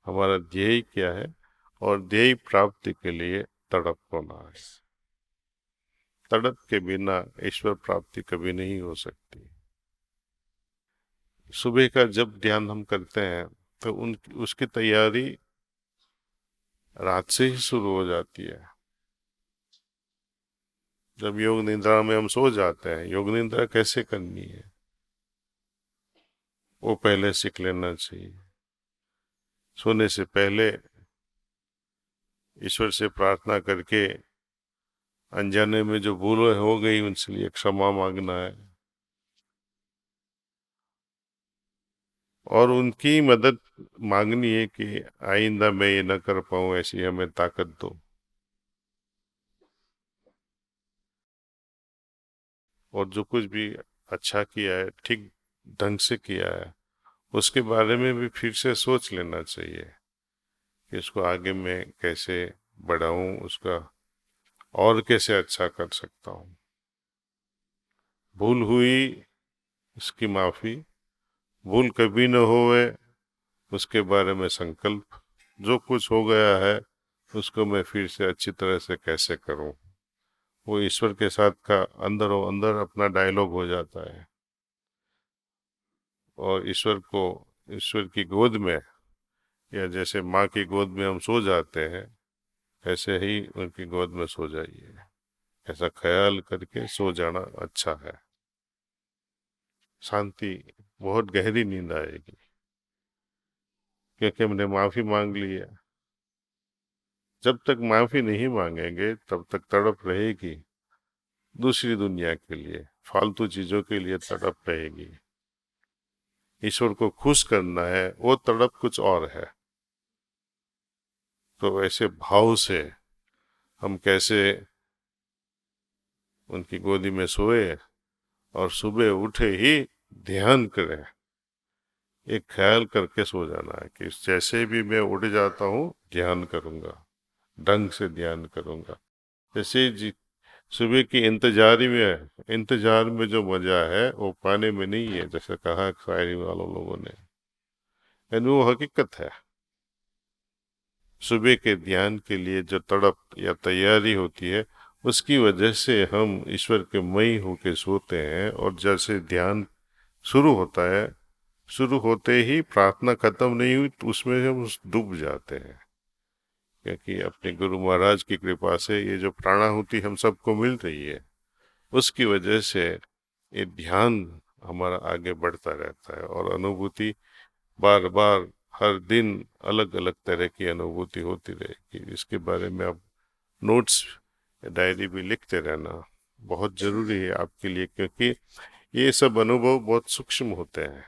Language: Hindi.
हमारा ध्येय क्या है और ध्येय प्राप्ति के लिए तड़प होना है। तड़प के बिना ईश्वर प्राप्ति कभी नहीं हो सकती। सुबह का जब ध्यान हम करते हैं तो उसकी तैयारी रात से ही शुरू हो जाती है। जब योग निद्रा में हम सो जाते हैं, योग निद्रा कैसे करनी है वो पहले सीख लेना चाहिए। सोने से पहले ईश्वर से प्रार्थना करके अनजाने में जो भूल हो गई उनसे लिए क्षमा मांगना है और उनकी मदद मांगनी है कि आइंदा मैं ये न कर पाऊं, ऐसी हमें ताकत दो। और जो कुछ भी अच्छा किया है, ठीक ढंग से किया है, उसके बारे में भी फिर से सोच लेना चाहिए कि इसको आगे मैं कैसे बढ़ाऊं, उसका और कैसे अच्छा कर सकता हूं। भूल हुई उसकी माफी, भूल कभी न होवे उसके बारे में संकल्प। जो कुछ हो गया है उसको मैं फिर से अच्छी तरह से कैसे करूं, वो ईश्वर के साथ का अंदर और अंदर अपना डायलॉग हो जाता है। और ईश्वर की गोद में, या जैसे माँ की गोद में हम सो जाते हैं, ऐसे ही उनकी गोद में सो जाइए। ऐसा ख्याल करके सो जाना अच्छा है। शांति, बहुत गहरी नींद आएगी क्योंकि हमने माफी मांग ली है। जब तक माफी नहीं मांगेंगे तब तक तड़प रहेगी दूसरी दुनिया के लिए, फालतू चीजों के लिए तड़प रहेगी। ईश्वर को खुश करना है वो तड़प कुछ और है। तो ऐसे भाव से हम कैसे उनकी गोदी में सोए और सुबह उठे ही ध्यान करें। एक ख्याल करके सो जाना है कि जैसे भी मैं उठ जाता हूँ ध्यान करूंगा, ढंग से ध्यान करूंगा। जैसे जी सुबह की इंतजार में जो मजा है वो पाने में नहीं है, जैसे कहा शायरी वालों लोगों ने, यानी वो हकीकत है। सुबह के ध्यान के लिए जो तड़प या तैयारी होती है उसकी वजह से हम ईश्वर के मई होके सोते हैं। और जैसे ध्यान शुरू होता है, शुरू होते ही प्रार्थना खत्म नहीं हुई तो उसमें हम डूब जाते हैं। क्योंकि अपने गुरु महाराज की कृपा से ये जो प्राणाहुति हम सबको मिल रही है उसकी वजह से ये ध्यान हमारा आगे बढ़ता रहता है और अनुभूति बार बार हर दिन अलग अलग तरह की अनुभूति होती रहेगी। इसके बारे में आप नोट्स, डायरी भी लिखते रहना बहुत जरूरी है आपके लिए, क्योंकि ये सब अनुभव बहुत सूक्ष्म होते हैं।